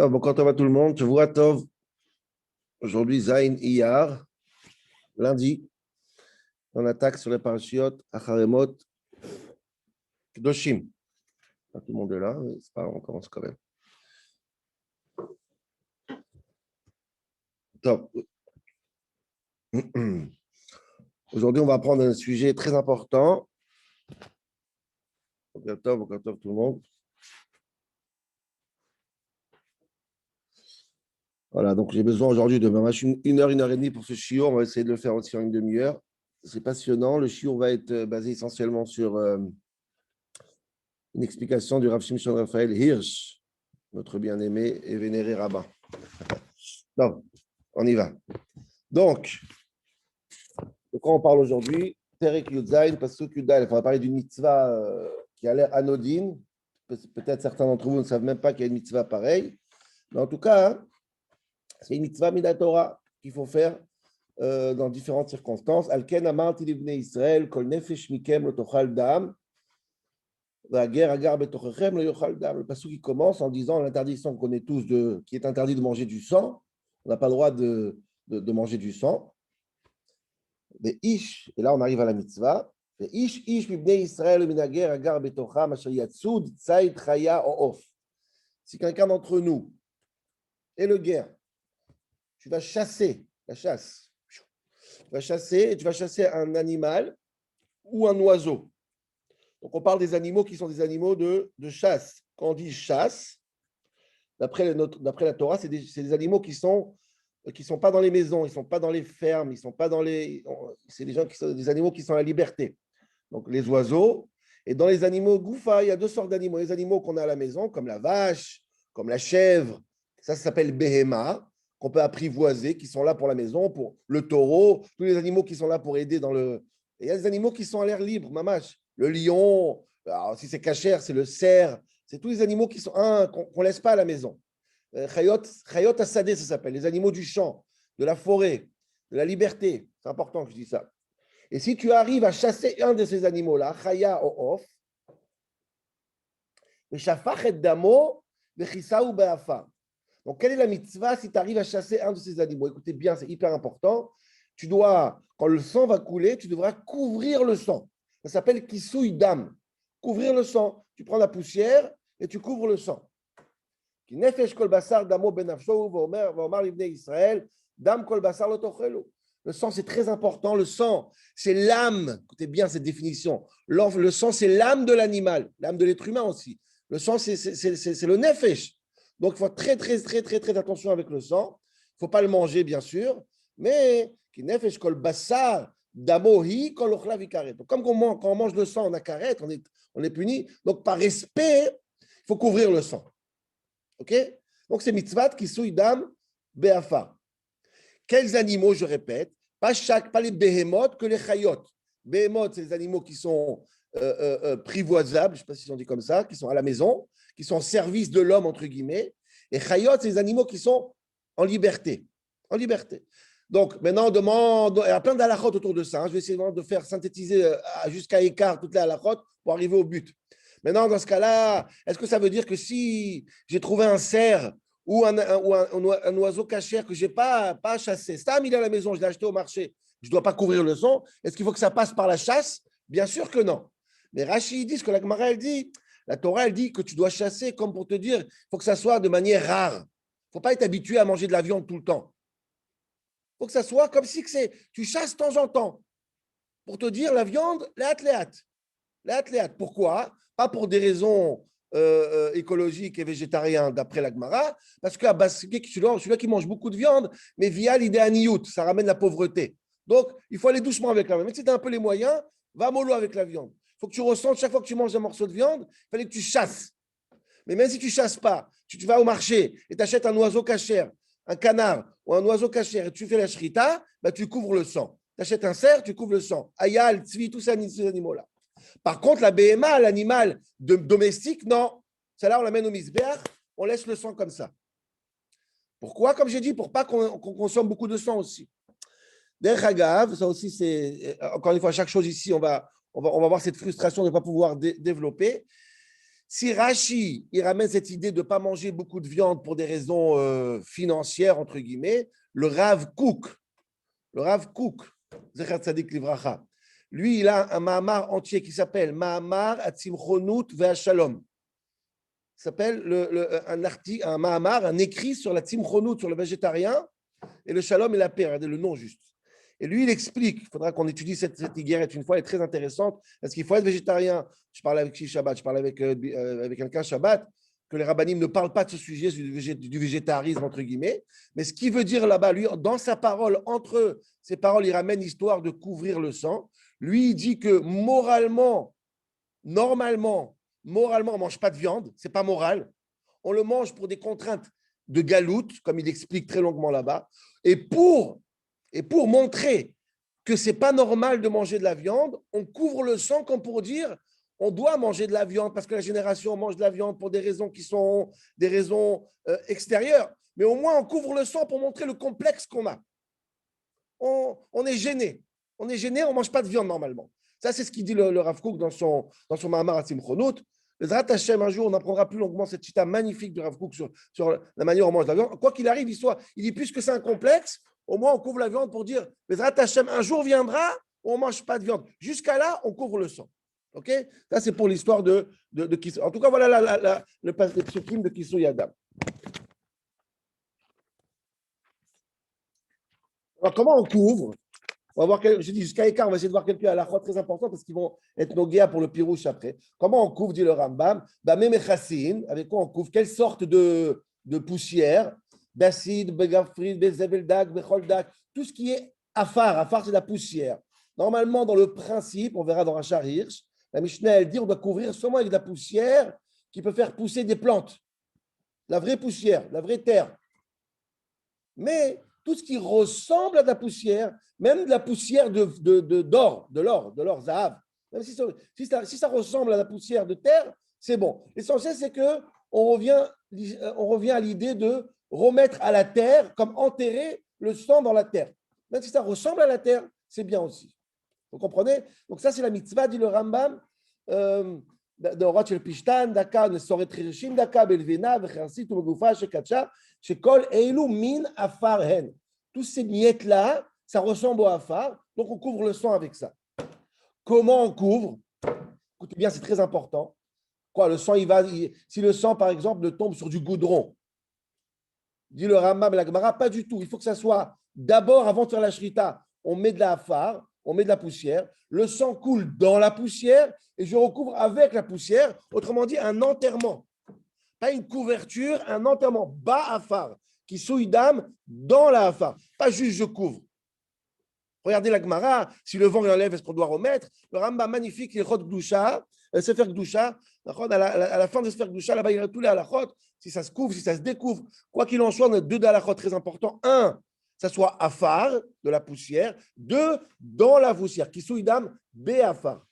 Bon, quand on va tout le monde, je vois Tov. Aujourd'hui, Zain Iyar, lundi, on attaque sur les parachiotes, Acharemot, Kedoshim. Tout le monde est là, mais c'est pas grave, on commence quand même. Top. Aujourd'hui, on va prendre un sujet très important. Tov, tout le monde. Voilà, donc j'ai besoin aujourd'hui de une heure et demie pour ce shiur. On va essayer de le faire aussi en une demi-heure. C'est passionnant. Le shiur va être basé essentiellement sur une explication du Rav Shimshon Raphaël Hirsch, notre bien-aimé et vénéré rabbin. Donc, on y va. Donc, de quoi on parle aujourd'hui? Terek Yudzaïn, parce que Yudzaïn, on va parler d'une mitzvah qui a l'air anodine. Peut-être certains d'entre vous ne savent même pas qu'il y a une mitzvah pareille. Mais en tout cas, hein, c'est une mitzvah Midat-Torah qu'il faut faire dans différentes circonstances. Alken amarti libnei Israël, kol nefesh mikem lo tochal dam, la guerre agar betochechem lo yochal dam. Le passage qui commence en disant l'interdiction qu'on connaît tous, qui est interdit de manger du sang. On n'a pas le droit de manger du sang. Et là on arrive à la mitzvah. Si quelqu'un d'entre nous est le guerre, tu vas chasser, la chasse. Tu vas chasser un animal ou un oiseau. Donc on parle des animaux qui sont des animaux de chasse. Quand on dit chasse, d'après la Torah, c'est des animaux qui sont pas dans les maisons, ils ne sont pas dans les fermes, ils sont pas dans les. C'est des animaux qui sont à la liberté. Donc les oiseaux. Et dans les animaux goufa, il y a deux sortes d'animaux. Les animaux qu'on a à la maison, comme la vache, comme la chèvre, ça s'appelle behema, qu'on peut apprivoiser, qui sont là pour la maison, pour le taureau, tous les animaux qui sont là pour aider dans le. Et il y a des animaux qui sont à l'air libre, mamache. Le lion, alors, si c'est cachère, c'est le cerf. C'est tous les animaux qui sont qu'on ne laisse pas à la maison. Chayot Asadeh, ça s'appelle, les animaux du champ, de la forêt, de la liberté. C'est important que je dise ça. Et si tu arrives à chasser un de ces animaux-là, Chaya ou Off, Damo, donc, quelle est la mitzvah si tu arrives à chasser un de ces animaux? Écoutez bien, c'est hyper important. Tu dois, quand le sang va couler, tu devras couvrir le sang. Ça s'appelle kisui dam. Couvrir le sang. Tu prends la poussière et tu couvres le sang. Le sang, c'est très important. Le sang, c'est l'âme. Écoutez bien cette définition. Le sang, c'est l'âme de l'animal, l'âme de l'être humain aussi. Le sang, c'est le nefesh. Donc, il faut très attention avec le sang. Il ne faut pas le manger, bien sûr. Mais, nefesh kol basar damohi kol ochla vikaret. Comme quand on mange le sang, on a karet, on est puni. Donc, par respect, il faut couvrir le sang. OK? Donc, c'est mitzvah qui souille dam beafa. Quels animaux, je répète, pas les behemoth que les chayot. Behemoth, c'est les animaux qui sont privoisables, je ne sais pas si on dit comme ça, qui sont à la maison, qui sont au service de l'homme, entre guillemets. Et chayot, c'est les animaux qui sont en liberté. En liberté. Donc, maintenant, on demande, il y a plein d'halachot autour de ça. Je vais essayer de faire synthétiser jusqu'à écart toutes les halachot pour arriver au but. Maintenant, dans ce cas-là, est-ce que ça veut dire que si j'ai trouvé un cerf ou un oiseau cachère que je n'ai pas chassé, Stam, il est à la maison, je l'ai acheté au marché, je ne dois pas couvrir le son, est-ce qu'il faut que ça passe par la chasse? Bien sûr que non. Mais Rashi dit ce que la Gemara, elle dit, la Torah, elle dit que tu dois chasser comme pour te dire, il faut que ça soit de manière rare. Il ne faut pas être habitué à manger de la viande tout le temps. Il faut que ça soit comme si tu chasses de temps en temps. Pour te dire, la viande, léat. Pourquoi? Pas pour des raisons écologiques et végétariennes d'après la Gemara, parce que celui-là qui mange beaucoup de viande, mais via l'idée aniout, ça ramène la pauvreté. Donc, il faut aller doucement avec la viande. Même si tu as un peu les moyens, va mollo avec la viande. Il faut que tu ressentes chaque fois que tu manges un morceau de viande, il fallait que tu chasses. Mais même si tu ne chasses pas, tu vas au marché et tu achètes un oiseau cachère, un canard ou un oiseau cachère et tu fais la shrita, bah, tu couvres le sang. Tu achètes un cerf, tu couvres le sang. Ayal, tzvi, tous ces animaux-là. Par contre, la BMA, l'animal domestique, non. Celle-là, on l'amène au misbéach, on laisse le sang comme ça. Pourquoi? Comme j'ai dit, pour pas qu'on consomme beaucoup de sang aussi. Derech Hagav, ça aussi, c'est, encore une fois, chaque chose ici, on va voir cette frustration de ne pas pouvoir développer. Si Rashi, il ramène cette idée de ne pas manger beaucoup de viande pour des raisons financières, entre guillemets, le Rav Kook, Zecher Tzadik Livracha, lui, il a un Mahamar entier qui s'appelle Mahamar Atzimchonut Ve'ashalom. Ça s'appelle un Mahamar, un écrit sur la Tzimchonut, sur le végétarien, et le Shalom et la paix, regardez le nom juste. Et lui, il explique, il faudra qu'on étudie cette Iguerette une fois, elle est très intéressante, parce qu'il faut être végétarien. Je parlais avec Shabbat, je parlais avec quelqu'un Shabbat, que les rabbinim ne parlent pas de ce sujet du végétarisme, entre guillemets, mais ce qu'il veut dire là-bas, lui, dans sa parole, entre ses paroles, il ramène l'histoire de couvrir le sang. Lui, il dit que normalement, on ne mange pas de viande, ce n'est pas moral. On le mange pour des contraintes de galoute, comme il explique très longuement là-bas, et pour montrer que ce n'est pas normal de manger de la viande, on couvre le sang comme pour dire on doit manger de la viande parce que la génération mange de la viande pour des raisons qui sont des raisons extérieures. Mais au moins, on couvre le sang pour montrer le complexe qu'on a. On est gêné. On est gêné, on ne mange pas de viande normalement. Ça, c'est ce qu'il dit le Rav Kook dans son Mahamar Atzimchonut. Le Zrat Hashem, un jour, on apprendra plus longuement cette chita magnifique de Rav Kook sur la manière dont on mange de la viande. Quoi qu'il arrive, il dit puisque c'est un complexe, au moins on couvre la viande pour dire le Zrat Hashem, un jour viendra où on ne mange pas de viande. Jusqu'à là, on couvre le sang. Ok? Ça, c'est pour l'histoire de Kiso. En tout cas, voilà le psukim de Kiso Yadam. Alors, comment on couvre? On va voir, je dis jusqu'à écart, on va essayer de voir quelques halachot très importants parce qu'ils vont être nos guéas pour le pirouche après. Comment on couvre, dit le Rambam? Avec quoi on couvre? Quelle sorte de poussière? Bacide, begafrid, bezeveldak, becholdak, tout ce qui est afar. Afar, c'est la poussière. Normalement, dans le principe, on verra dans Rachar Hirsch, la Mishnah, elle dit on doit couvrir seulement avec de la poussière qui peut faire pousser des plantes. La vraie poussière, la vraie terre. Mais tout ce qui ressemble à de la poussière, même de la poussière de l'or, zahav, même si ça ressemble à la poussière de terre, c'est bon. L'essentiel, c'est qu'on revient à l'idée de remettre à la terre, comme enterrer le sang dans la terre. Même si ça ressemble à la terre, c'est bien aussi. Vous comprenez? Donc ça, c'est la mitzvah, dit le Rambam. d'אורות של פשתן, דקה, נסורת חירשים דקה, בלבינה וחרסית ובגופה שקדשה, שכל אלו מין עפר הן. Tous ces miettes-là, ça ressemble au afar, donc on couvre le sang avec ça. Comment on couvre? Écoutez bien, c'est très important. Quoi, le sang, si le sang, par exemple, tombe sur du goudron, dit le Rambam et la Gemara, pas du tout. Il faut que ça soit d'abord, avant de faire la shrita, on met de la afar, on met de la poussière, le sang coule dans la poussière et je recouvre avec la poussière, autrement dit un enterrement. Pas une couverture, un enterrement, bas afar, qui souille d'âme dans la afar. Pas juste je couvre. Regardez la Gemara, si le vent enlève, est-ce qu'on doit remettre? Le Rambam magnifique, les Chot Gdusha, Sefer Gdusha, à la fin de Sefer Gdusha, là-bas, il y a tous les halachot, si ça se couvre, si ça se découvre. Quoi qu'il en soit, on a deux halachot très importants. Un, ça soit afar, de la poussière. Deux, dans la poussière, qui souidam, béafar.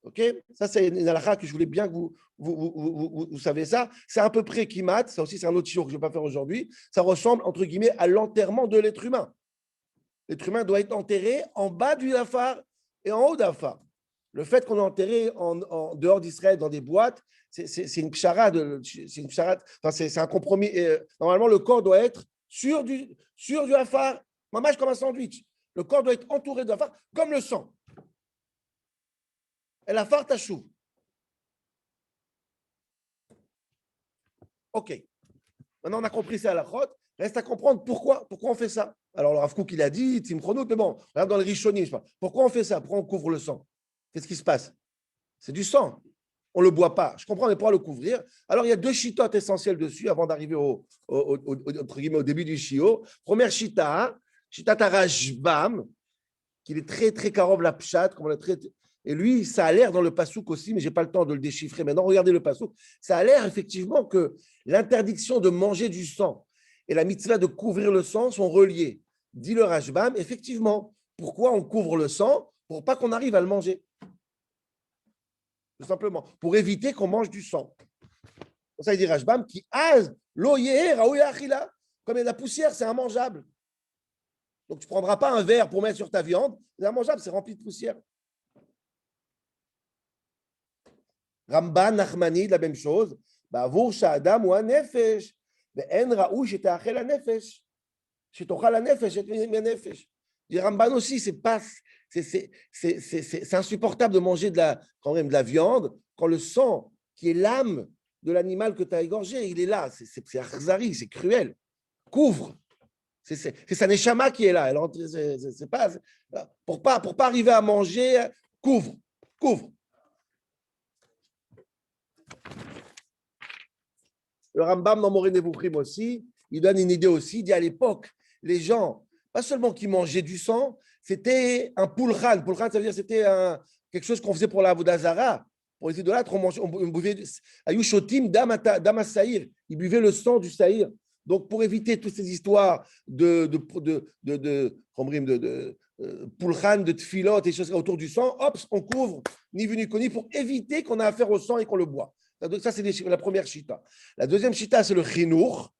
Ok? Ça, c'est une halakha que je voulais bien que vous savez ça. C'est à peu près kimat, ça aussi, c'est un autre shiur que je ne vais pas faire aujourd'hui. Ça ressemble, entre guillemets, à l'enterrement de l'être humain. L'être humain doit être enterré en bas du afar et en haut d'afar. Le fait qu'on est enterré en dehors d'Israël dans des boîtes, c'est une pshara, c'est un compromis. Normalement, le corps doit être sur du afar, mamage comme un sandwich. Le corps doit être entouré d'afar, comme le sang. Et l'afar tachou. OK. Maintenant, on a compris ça à la chôte. Reste à comprendre pourquoi on fait ça. Alors, le Rav Kook, il a dit, Tzimchonut, mais bon, regarde dans le Rishonim, pourquoi on fait ça? Pourquoi on couvre le sang? Qu'est-ce qui se passe? C'est du sang. On ne le boit pas. Je comprends, mais pourquoi le couvrir? Alors, il y a deux chitotes essentielles dessus avant d'arriver au début du chio. Première chita, chita Rashbam, qui est très, très karov la pshat, comme on l'a traité. Et lui, ça a l'air dans le pasouk aussi, mais je n'ai pas le temps de le déchiffrer. Maintenant, regardez le pasouk. Ça a l'air effectivement que l'interdiction de manger du sang et la mitzvah de couvrir le sang sont reliés. Dit le Rashbam, effectivement, pourquoi on couvre le sang? Pour pas qu'on arrive à le manger. Tout simplement. Pour éviter qu'on mange du sang. Pour ça, il dit Rashbam, qui az loyer raouya achila. Comme il y a de la poussière, c'est immangeable. Donc, tu ne prendras pas un verre pour mettre sur ta viande. C'est immangeable, c'est rempli de poussière. Ramban, Nachmani, la même chose. Ba'avour sha'adam ou nefesh. Ve'en ra'ou sheta'achel hanefesh. Shetochal hanefesh, et nefesh. Le Ramban aussi, c'est insupportable de manger quand même de la viande quand le sang, qui est l'âme de l'animal que tu as égorgé, il est là. C'est arzari, c'est cruel. Couvre. C'est sa neshama qui est là. C'est pas, pour pas arriver à manger, couvre. Couvre. Le Rambam dans Moreh Nevuchim aussi, il donne une idée aussi. Il dit à l'époque, les gens, pas seulement qui mangeaient du sang, c'était un pulchan. Pulchan, ça veut dire c'était quelque chose qu'on faisait pour la Vodazara. Pour les idolâtres, on buvait Ayushotim Dama Saïr. Ils buvaient le sang du Saïr. Donc, pour éviter toutes ces histoires de pulchan, de tfilot et choses autour du sang, hop, on couvre, ni vu ni connu, pour éviter qu'on ait affaire au sang et qu'on le boit. Donc, ça, c'est la première chita. La deuxième chita, c'est le chinour.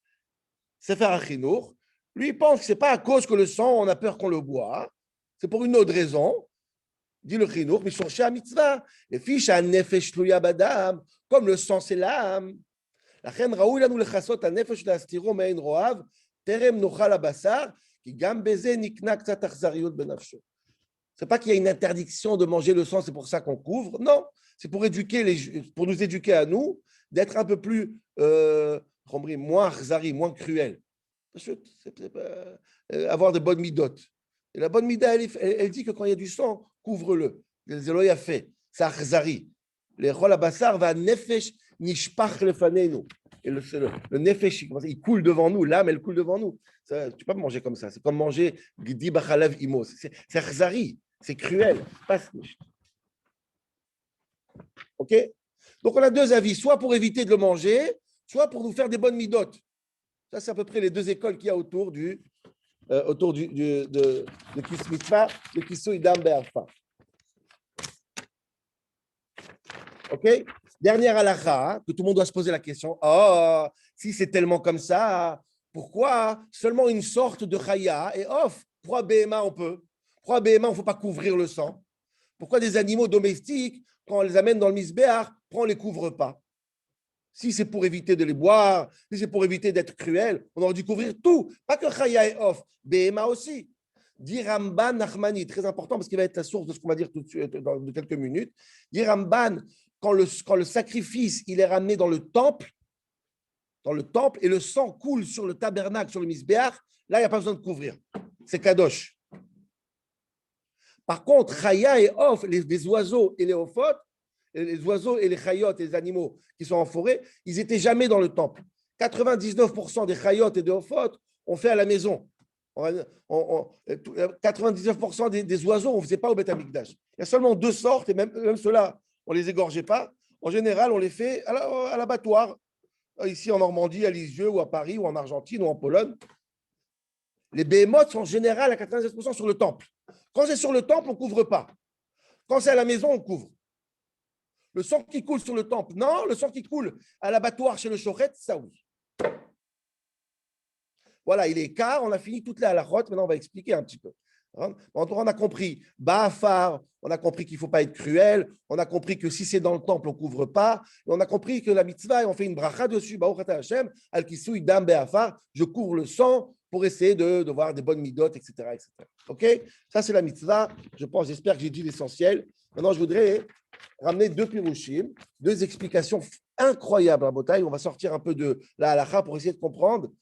C'est faire un chinour. Lui, il pense que ce n'est pas à cause que le sang, on a peur qu'on le boit. C'est pour une autre raison. Dit le chinour, mais sur à mitzvah. Les fiches à nefesh tluya badam, comme le sang, c'est l'âme. La reine Raoul a nous le chassot à nefesh l'astiro me'en roav, terem nochal abasar, qui gam beze nikna ktsat achzariut benafsho. C'est pas qu'il y a une interdiction de manger le sang, c'est pour ça qu'on couvre. Non, c'est pour pour nous éduquer à nous, d'être un peu plus, moins chzari, moins cruel. Avoir de bonnes midotes. Et la bonne mida, elle dit que quand il y a du sang, couvre-le. Les Eloï a fait. C'est chzari. Le chol abassar va nefesh nishpach lefanenu. Et le nefesh, il coule devant nous. L'âme, elle coule devant nous. Ça, tu ne peux pas manger comme ça. C'est comme manger gdi bachalav imo. C'est chzari. C'est cruel. OK? Donc, on a deux avis. Soit pour éviter de le manger, soit pour nous faire des bonnes midotes. Ça, c'est à peu près les deux écoles qu'il y a autour de Kis Mitzvah, de Kisou Idam Be'arfa. OK? Dernière halakha, que tout le monde doit se poser la question. Oh, si c'est tellement comme ça, pourquoi seulement une sorte de chaya et off? Pourquoi BMA on peut? Pourquoi BMA on ne faut pas couvrir le sang? Pourquoi des animaux domestiques, quand on les amène dans le misbéar, pourquoi on ne les couvre pas? Si c'est pour éviter de les boire, si c'est pour éviter d'être cruel, on aurait dû couvrir tout. Pas que chaya et off, BMA aussi. Dit Ramban Nachmani, très important parce qu'il va être la source de ce qu'on va dire tout de suite dans quelques minutes. Dit Ramban, quand le sacrifice il est ramené dans le temple et le sang coule sur le tabernacle, sur le misbéach, là il n'y a pas besoin de couvrir. C'est kadosh. Par contre, chaya et off, les oiseaux et les ophotes, les oiseaux et les chayot et les animaux qui sont en forêt, ils n'étaient jamais dans le temple. 99% des chayot et des ophotes on fait à la maison. 99% des oiseaux, on ne faisait pas au Beth Amikdash. Il y a seulement deux sortes, et même ceux-là, on ne les égorgeait pas. En général, on les fait à l'abattoir, ici en Normandie, à Lisieux, ou à Paris, ou en Argentine, ou en Pologne. Les behemoths sont en général à 96% sur le temple. Quand c'est sur le temple, on ne couvre pas. Quand c'est à la maison, on couvre. Le sang qui coule sur le temple, non. Le sang qui coule à l'abattoir chez le shochet, ça oui. Voilà, il est quart, on a fini toute la halachot, maintenant on va expliquer un petit peu. On a compris Ba'afar, on a compris qu'il ne faut pas être cruel, on a compris que si c'est dans le temple, on ne couvre pas, et on a compris que la mitzvah, on fait une bracha dessus, Baruch Ata Hashem, al kisui dam be'afar, je couvre le sang pour essayer de voir des bonnes midotes, etc., etc. OK? Ça, c'est la mitzvah. J'espère que j'ai dit l'essentiel. Maintenant, je voudrais ramener deux pirushim, deux explications incroyables à Botaï. On va sortir un peu de la halacha pour essayer de comprendre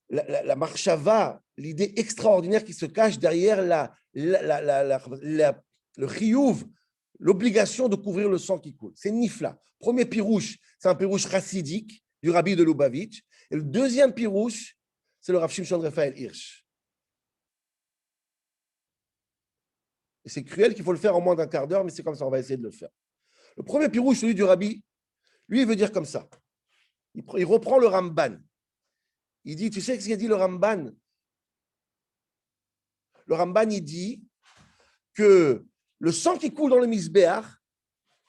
la marshava, l'idée extraordinaire qui se cache derrière le chiyuv, l'obligation de couvrir le sang qui coule. C'est nifla. Premier pirouche, c'est un pirouche chassidique du rabbi de Lubavitch. Et le deuxième pirouche, c'est le Rav Shimshon Raphaël Hirsch. Et c'est cruel qu'il faut le faire en moins d'un quart d'heure, mais c'est comme ça, on va essayer de le faire. Le premier pirouche, celui du rabbi, lui, il veut dire comme ça. Il reprend le Ramban. Il dit, tu sais ce qu'il dit le Ramban? Le Ramban, il dit que le sang qui coule dans le misbéach,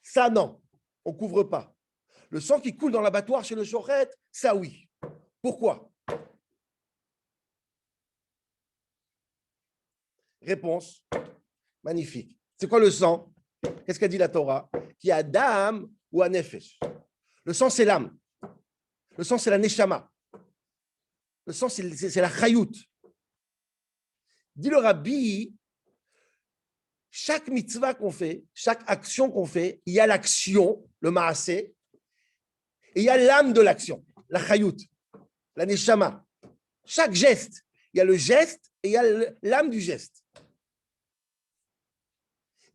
ça non, on ne couvre pas. Le sang qui coule dans l'abattoir chez le shochet, ça oui. Pourquoi? Réponse, magnifique. C'est quoi le sang? Qu'est-ce qu'a dit la Torah? Qui Adam ou hanefesh. Le sang, c'est l'âme. Le sang, c'est la neshama. Le sang, c'est la chayout. Dit le Rabbi, chaque mitzvah qu'on fait, chaque action qu'on fait, il y a l'action, le maasé, et il y a l'âme de l'action, la chayout, la neshama. Chaque geste, il y a le geste et il y a l'âme du geste.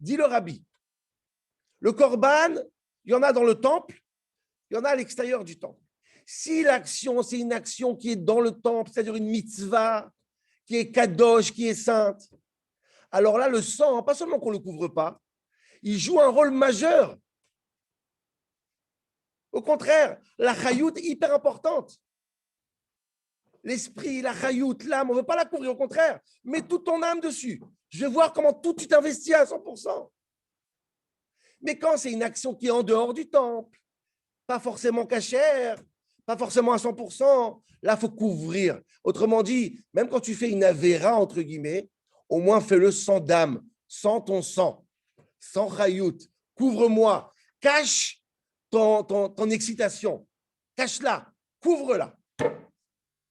Dit le Rabbi, le korban, il y en a dans le temple, il y en a à l'extérieur du temple. Si l'action, c'est une action qui est dans le temple, c'est-à-dire une mitzvah, qui est kadosh, qui est sainte, alors là, le sang, pas seulement qu'on ne le couvre pas, il joue un rôle majeur. Au contraire, la chayout est hyper importante. L'esprit, la chayout, l'âme, on ne veut pas la couvrir, au contraire. Mets toute ton âme dessus. Je vais voir comment tout tu t'investis à 100%. Mais quand c'est une action qui est en dehors du temple, pas forcément cachère, pas forcément à 100%, là, il faut couvrir. Autrement dit, même quand tu fais une avéra, entre guillemets, au moins fais-le sans dame, sans ton sang, sans chayout. Couvre-moi, cache ton excitation, cache-la, couvre-la.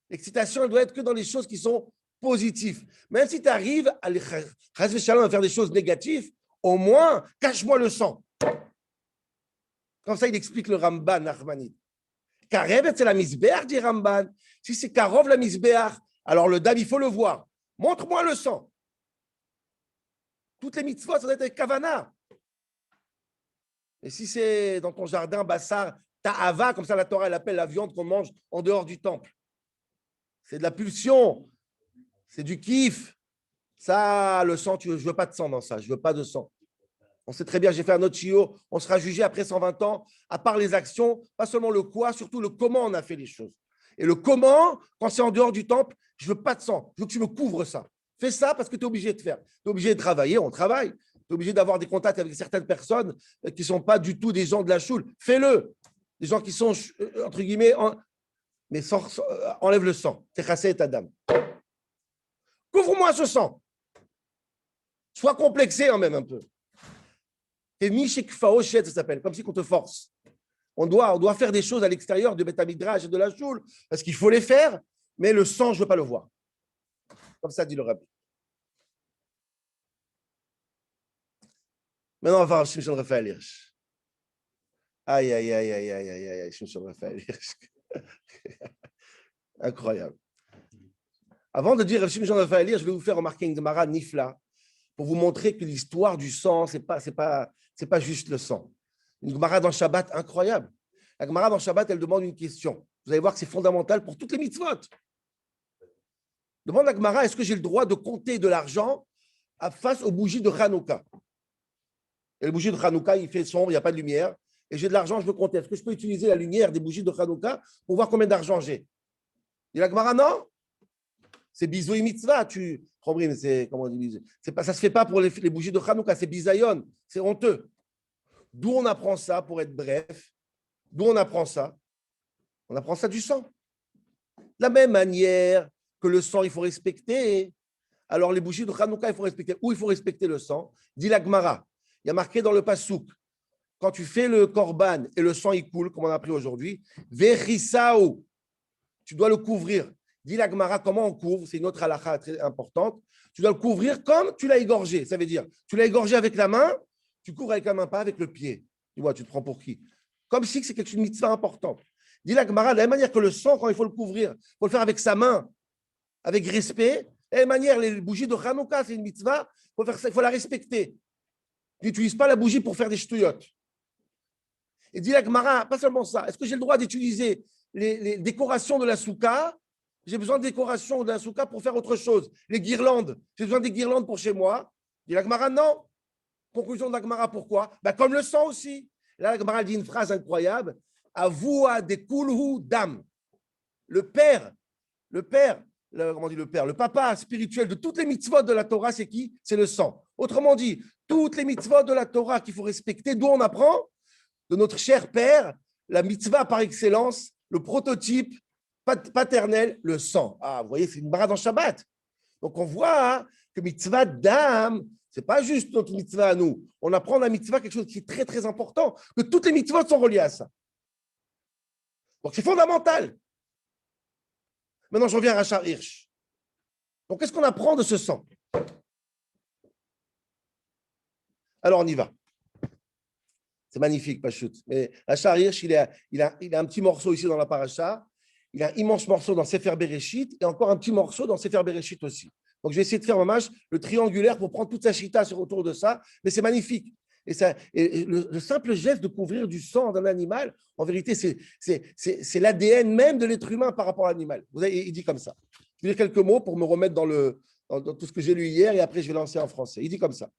L'excitation, elle doit être que dans les choses qui sont positives. Même si tu arrives à faire des choses négatives, au moins, cache-moi le sang. Comme ça, il explique le Ramban, Nachmanide. Karev, c'est la misbeach, dit Ramban. Si c'est Karov, la misbeach, alors le dam, il faut le voir. Montre-moi le sang. Toutes les mitzvot, ça doit être avec kavana. Et si c'est dans ton jardin, bassar, ta'ava, comme ça la Torah, elle appelle la viande qu'on mange en dehors du temple. C'est de la pulsion. C'est du kiff. Ça, le sang, je ne veux pas de sang dans ça. Je ne veux pas de sang. On sait très bien, j'ai fait un autre chiot, on sera jugé après 120 ans, à part les actions, pas seulement le quoi, surtout le comment on a fait les choses. Et le comment, quand c'est en dehors du temple, je ne veux pas de sang, je veux que tu me couvres ça. Fais ça parce que tu es obligé de faire. Tu es obligé de travailler, on travaille. Tu es obligé d'avoir des contacts avec certaines personnes qui ne sont pas du tout des gens de la choule. Fais-le. Des gens qui sont, entre guillemets, mais enlève le sang. Techassé et ta dame. Couvre-moi ce sang. Sois complexé en même un peu. Et Mishek Faoshet, ça s'appelle, comme si on te force. On doit faire des choses à l'extérieur de Beth Midrash et de la choule, parce qu'il faut les faire, mais le sang, je ne veux pas le voir. Comme ça dit le Rabbi. Maintenant, on va voir Shimshon Raphaël Hirsch. Aïe, aïe, aïe, aïe, aïe, aïe, aïe, Shimshon Raphaël Hirsch. Incroyable. Avant de dire Shimshon Raphaël Hirsch, je vais vous faire remarquer une Gemara Nifla pour vous montrer que l'histoire du sang, c'est pas juste le sang. Une Gemara dans Shabbat incroyable. La Gemara dans Shabbat, elle demande une question. Vous allez voir que c'est fondamental pour toutes les mitzvot. Demande à Gemara, est-ce que j'ai le droit de compter de l'argent face aux bougies de Hanouka? Et les bougies de Hanouka, il fait sombre, il n'y a pas de lumière. Et j'ai de l'argent, je veux compter. Est-ce que je peux utiliser la lumière des bougies de Hanouka pour voir combien d'argent j'ai? Et la Gemara, non. C'est bizoui mitzvah. C'est comment on dit, ça ne se fait pas pour les bougies de Hanouka, c'est bisayon, c'est honteux. D'où on apprend ça, pour être bref? D'où on apprend ça? On apprend ça du sang. De la même manière que le sang, il faut respecter. Alors les bougies de Hanouka, il faut respecter. Où il faut respecter le sang? Dit la Gemara. Il y a marqué dans le Passouk, quand tu fais le korban et le sang il coule, comme on a appris aujourd'hui, Vechisao, tu dois le couvrir. Dit la Gemara, comment on couvre? C'est une autre halakha très importante. Tu dois le couvrir comme tu l'as égorgé. Ça veut dire, tu l'as égorgé avec la main, tu couvres avec la main, pas avec le pied. Tu vois, tu te prends pour qui? Comme si c'est quelque chose de mitzvah importante. Dit la Gemara, de la même manière que le sang, quand il faut le couvrir, il faut le faire avec sa main, avec respect. De la même manière, les bougies de Hanouka, c'est une mitzvah, il faut la respecter. Tu n'utilises pas la bougie pour faire des ch'touillottes. Et dit la Gemara, pas seulement ça, est-ce que j'ai le droit d'utiliser les décorations de la soukha? J'ai besoin de décorations de la soukha pour faire autre chose. Les guirlandes, j'ai besoin des guirlandes pour chez moi. Dit la Gemara, non. Conclusion de la Gemara, pourquoi? Comme le sang aussi. Là, la Gemara dit une phrase incroyable. Avoua de kulhu dam. Le père, comment on dit le père? Le papa spirituel de toutes les mitzvot de la Torah, c'est qui? C'est le sang. Autrement dit, toutes les mitzvot de la Torah qu'il faut respecter, d'où on apprend? De notre cher père, la mitzvah par excellence, le prototype paternel, le sang. Ah, vous voyez, c'est une barre dans Shabbat. Donc, on voit que mitzvah d'âme, ce n'est pas juste notre mitzvah à nous. On apprend la mitzvah quelque chose qui est très, très important, que toutes les mitzvahs sont reliées à ça. Donc, c'est fondamental. Maintenant, je reviens à Rachar Hirsch. Donc, qu'est-ce qu'on apprend de ce sang? Alors, on y va. C'est magnifique, Pachout. Mais Rachar Hirsch, il a un petit morceau ici dans la paracha. Il a un immense morceau dans Sefer Bereshit et encore un petit morceau dans Sefer Bereshit aussi. Donc, je vais essayer de faire le triangulaire pour prendre toute sa chita autour de ça. Mais c'est magnifique. Et le simple geste de couvrir du sang d'un animal, en vérité, c'est l'ADN même de l'être humain par rapport à l'animal. Il dit comme ça. Je vais dire quelques mots pour me remettre dans tout ce que j'ai lu hier et après, je vais lancer en français. Il dit comme ça.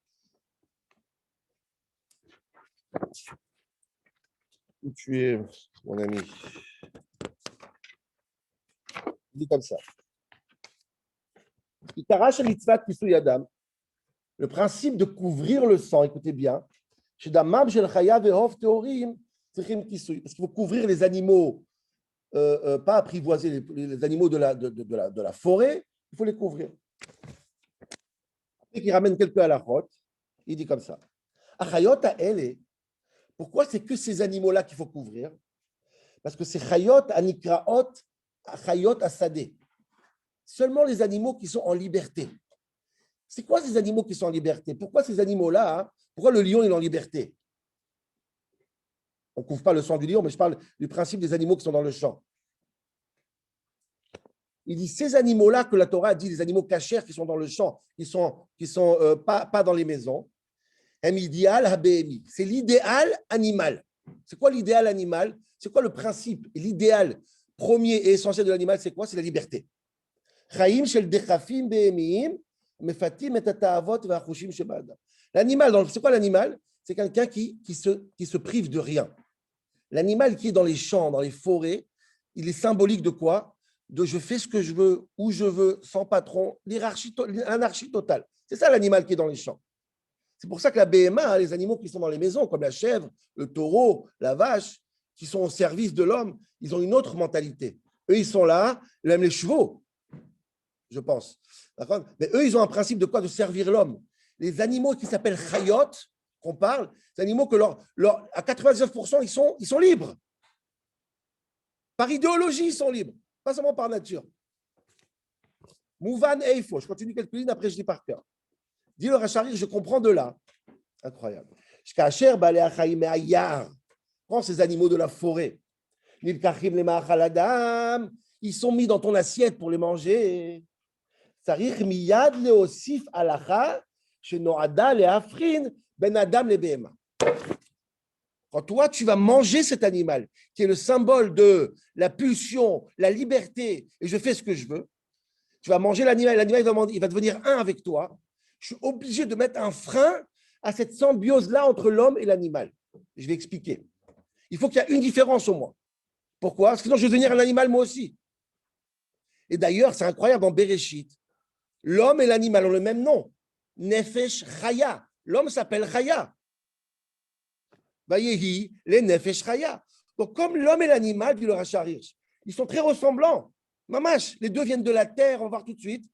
Où tu es, mon ami? Il dit comme ça. Le principe de couvrir le sang, écoutez bien, parce qu'il faut couvrir les animaux, pas apprivoiser les animaux de la forêt, il faut les couvrir. Et il ramène quelques halachot, il dit comme ça. Pourquoi c'est que ces animaux-là qu'il faut couvrir? Parce que c'est chayot anikraot, chayot asadeh. Seulement les animaux qui sont en liberté. C'est quoi ces animaux qui sont en liberté? Pourquoi ces animaux-là, pourquoi le lion est en liberté? On ne couvre pas le sang du lion, mais je parle du principe des animaux qui sont dans le champ. Il dit ces animaux-là que la Torah dit, les animaux cachers qui sont dans le champ, qui sont pas dans les maisons, c'est l'idéal animal. C'est quoi l'idéal animal? C'est quoi le principe? L'idéal premier et essentiel de l'animal, c'est quoi? C'est la liberté. L'animal, c'est quoi l'animal? C'est quelqu'un qui se prive de rien. L'animal qui est dans les champs, dans les forêts, il est symbolique de quoi? De je fais ce que je veux, où je veux, sans patron, l'anarchie totale. C'est ça l'animal qui est dans les champs. C'est pour ça que la BMA, les animaux qui sont dans les maisons, comme la chèvre, le taureau, la vache, qui sont au service de l'homme, ils ont une autre mentalité. Eux, ils sont là, même les chevaux, je pense. D'accord? Mais eux, ils ont un principe de quoi? De servir l'homme. Les animaux qui s'appellent chayot, qu'on parle, c'est animaux que à 99%, ils sont libres. Par idéologie, ils sont libres, pas seulement par nature. Mouvan Eifo, je continue quelques lignes, après je dis par cœur. Dit le Rachar Hirsch, je comprends de là. Incroyable. Prends ces animaux de la forêt. Ils sont mis dans ton assiette pour les manger. Quand toi, tu vas manger cet animal, qui est le symbole de la pulsion, la liberté, et je fais ce que je veux, tu vas manger l'animal, l'animal il va devenir un avec toi. Je suis obligé de mettre un frein à cette symbiose-là entre l'homme et l'animal. Je vais expliquer. Il faut qu'il y ait une différence au moins. Pourquoi? Parce que sinon, je vais devenir un animal moi aussi. Et d'ailleurs, c'est incroyable, dans Bereshit, l'homme et l'animal ont le même nom. Nefesh Chaya. L'homme s'appelle Chaya. Vayehi, les Nefesh Chaya. Donc, comme l'homme et l'animal, dit le Rachar Hirsch, ils sont très ressemblants. Mamash, les deux viennent de la terre, on va voir tout de suite.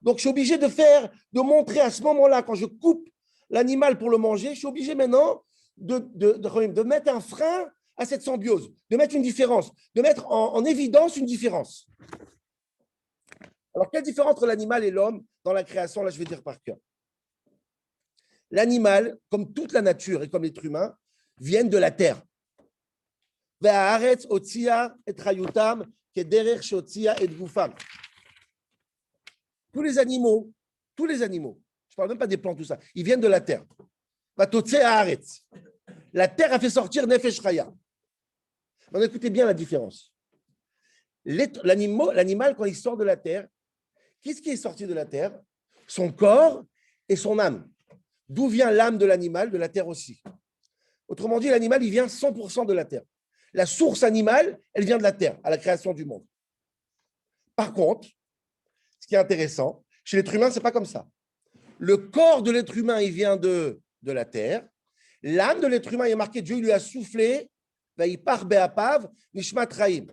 Donc, je suis obligé de montrer à ce moment-là, quand je coupe l'animal pour le manger, je suis obligé maintenant de mettre un frein à cette symbiose, de mettre une différence, de mettre en évidence une différence. Alors, quelle différence entre l'animal et l'homme dans la création? Là, je vais dire par cœur. L'animal, comme toute la nature et comme l'être humain, viennent de la terre. Tous les animaux, je ne parle même pas des plantes, tout ça, ils viennent de la terre. La terre a fait sortir Nefesh Chaya. Donc, écoutez bien la différence. L'animal, quand il sort de la terre, qu'est-ce qui est sorti de la terre? Son corps et son âme. D'où vient l'âme de l'animal? De la terre aussi. Autrement dit, l'animal, il vient 100% de la terre. La source animale, elle vient de la terre, à la création du monde. Par contre, ce qui est intéressant, chez l'être humain, ce n'est pas comme ça. Le corps de l'être humain, il vient de la terre. L'âme de l'être humain, il est marqué, Dieu lui a soufflé, Vaïpar Be'apav, Nishmat Raïm.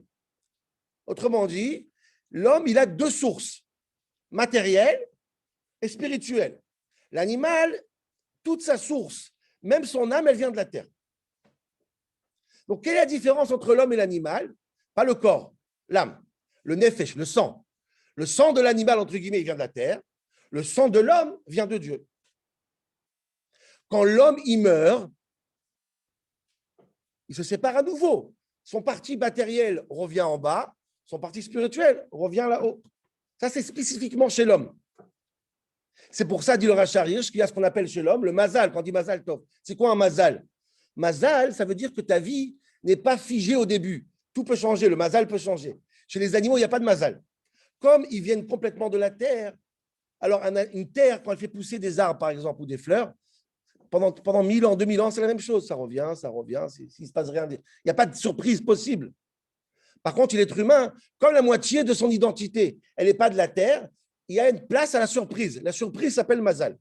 Autrement dit, l'homme, il a deux sources, matérielles est spirituel. L'animal, toute sa source, même son âme, elle vient de la terre. Donc, quelle est la différence entre l'homme et l'animal? Pas le corps, l'âme, le nefesh, le sang. Le sang de l'animal, entre guillemets, il vient de la terre. Le sang de l'homme vient de Dieu. Quand l'homme y meurt, il se sépare à nouveau. Son parti matériel revient en bas, son parti spirituel revient là-haut. Ça, c'est spécifiquement chez l'homme. C'est pour ça, dit le Rachar Hirsch, qu'il y a ce qu'on appelle chez l'homme le mazal. Quand on dit mazal tov, c'est quoi un mazal? Mazal, ça veut dire que ta vie n'est pas figée au début. Tout peut changer, le mazal peut changer. Chez les animaux, il n'y a pas de mazal. Comme ils viennent complètement de la terre, alors une terre, quand elle fait pousser des arbres, par exemple, ou des fleurs, pendant 1000 ans, 2000 ans, c'est la même chose. Ça revient, s'il ne se passe rien. Il n'y a pas de surprise possible. Par contre, l'être humain, comme la moitié de son identité, elle n'est pas de la terre, il y a une place à la surprise. La surprise s'appelle Mazal.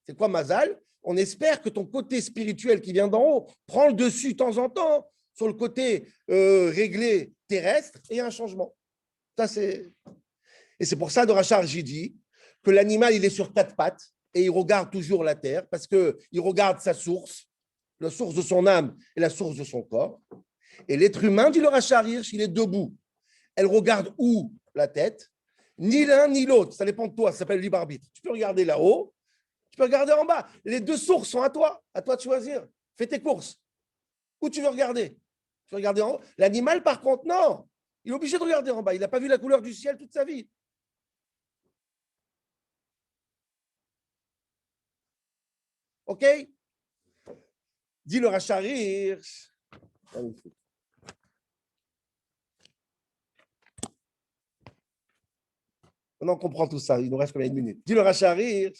C'est quoi Mazal? On espère que ton côté spirituel qui vient d'en haut prend le dessus de temps en temps sur le côté réglé terrestre et il y a un changement. Ça, c'est... Et c'est pour ça, de Rachar, j'ai dit que l'animal, il est sur 4 pattes et il regarde toujours la terre parce qu'il regarde sa source, la source de son âme et la source de son corps. Et l'être humain, dit le Rachar Hirsch, il est debout. Elle regarde où? La tête. Ni l'un ni l'autre. Ça dépend de toi. Ça s'appelle libre arbitre. Tu peux regarder là-haut, tu peux regarder en bas. Les deux sources sont à toi. À toi de choisir. Fais tes courses. Où tu veux regarder? Tu veux regarder en haut? L'animal, par contre, non. Il est obligé de regarder en bas. Il n'a pas vu la couleur du ciel toute sa vie. OK? Dit le Rachar Hirsch. Maintenant, on comprend tout ça. Il nous reste combien de minutes? Dis le Rachar Hirsch,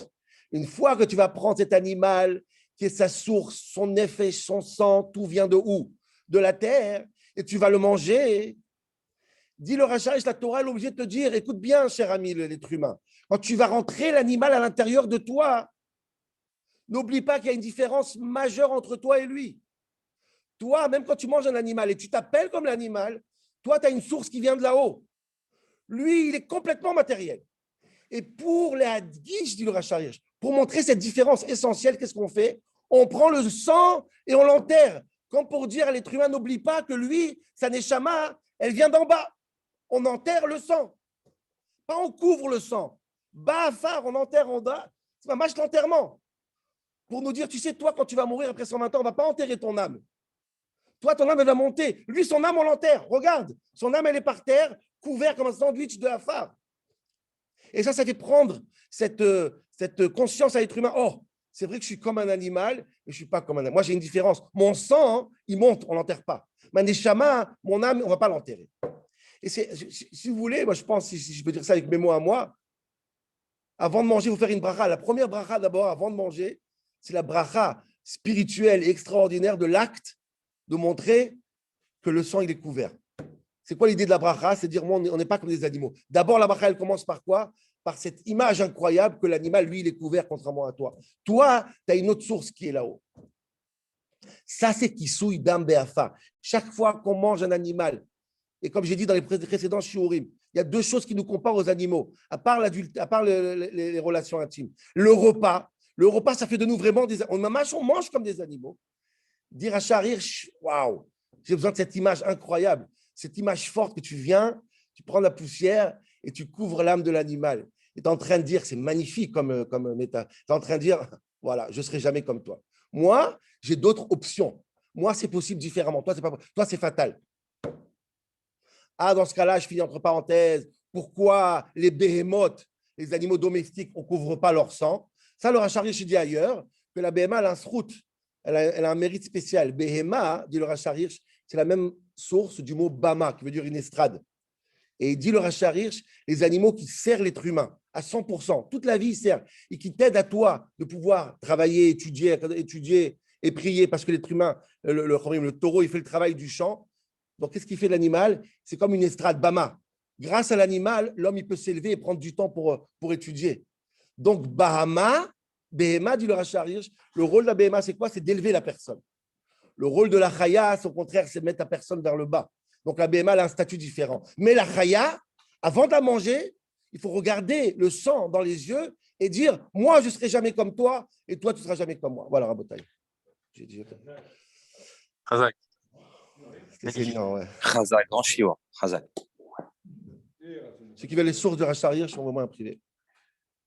une fois que tu vas prendre cet animal qui est sa source, son effet, son sang, tout vient de où? De la terre, et tu vas le manger. Dis le Rachar Hirsch, la Torah est obligée de te dire, écoute bien, cher ami, l'être humain, quand tu vas rentrer l'animal à l'intérieur de toi, n'oublie pas qu'il y a une différence majeure entre toi et lui. Toi, même quand tu manges un animal et tu t'appelles comme l'animal, toi, tu as une source qui vient de là-haut. Lui, il est complètement matériel. Et pour les hadgish, dit le Rachar Hirsch, pour montrer cette différence essentielle, qu'est-ce qu'on fait? On prend le sang et on l'enterre. Comme pour dire à l'être humain, n'oublie pas que lui, sa neshama, elle vient d'en bas. On enterre le sang. Pas on couvre le sang. Bafar, on enterre en bas. C'est un match d'enterrement. Pour nous dire, tu sais, toi, quand tu vas mourir après 120 ans, on ne va pas enterrer ton âme. Toi, ton âme, elle va monter. Lui, son âme, on l'enterre. Regarde, son âme, elle est par terre, couvert comme un sandwich de Afar. Et ça fait prendre cette conscience à l'être humain. Oh, c'est vrai que je suis comme un animal, mais je ne suis pas comme un animal. Moi, j'ai une différence. Mon sang, hein, il monte, on ne l'enterre pas. Ma neshama, mon âme, on ne va pas l'enterrer. Et si vous voulez, moi, je pense, si je peux dire ça avec mes mots à moi, avant de manger, vous faire une bracha. La première bracha, d'abord, avant de manger, c'est la bracha spirituelle et extraordinaire de l'acte de montrer que le sang, il est couvert. C'est quoi l'idée de la bracha? C'est dire, moi, on n'est pas comme des animaux. D'abord, la bracha, elle commence par quoi? Par cette image incroyable que l'animal, lui, il est couvert contrairement à toi. Toi, tu as une autre source qui est là-haut. Ça, c'est Kisui Dam Be'afa. Chaque fois qu'on mange un animal, et comme j'ai dit dans les précédents shiurim, il y a 2 choses qui nous comparent aux animaux, à part les relations intimes. Le repas, ça fait de nous vraiment on mange comme des animaux. Dire à Rachar Hirsch, waouh, j'ai besoin de cette image incroyable, cette image forte que tu viens, tu prends la poussière et tu couvres l'âme de l'animal. Et tu es en train de dire, c'est magnifique comme méta, tu es en train de dire, voilà, je ne serai jamais comme toi. Moi, j'ai d'autres options. Moi, c'est possible différemment. Toi, c'est fatal. Ah, dans ce cas-là, je finis entre parenthèses. Pourquoi les béhémotes, les animaux domestiques, on ne couvre pas leur sang? Ça, le Rachar Hirsch dit ailleurs que la béhéma, elle a un srout. Elle a un mérite spécial. Béhéma, dit le Rachar Hirsch, c'est la même source du mot bama, qui veut dire une estrade. Et il dit le Rachar Hirsch, les animaux qui servent l'être humain à 100%, toute la vie, ils servent, et qui t'aident à toi de pouvoir travailler, étudier et prier, parce que l'être humain, le taureau, il fait le travail du champ. Donc, qu'est-ce qu'il fait l'animal? C'est comme une estrade, bama. Grâce à l'animal, l'homme, il peut s'élever et prendre du temps pour étudier. Donc, bahama, Béhéma, dit le Rachar Hirsch, le rôle de la Béhéma, c'est quoi? C'est d'élever la personne. Le rôle de la Chaya, au contraire, c'est de mettre la personne vers le bas. Donc la Béhéma, elle a un statut différent. Mais la Chaya, avant de la manger, Il faut regarder le sang dans les yeux et dire, moi, je ne serai jamais comme toi et toi, tu ne seras jamais comme moi. Voilà, Rabotai. J'ai dit, Khazak. c'était saignant, ouais. Khazak, grand chiot. Khazak. Ceux qui veulent les sources de Rachar Hirsch, envoie-moi un privé.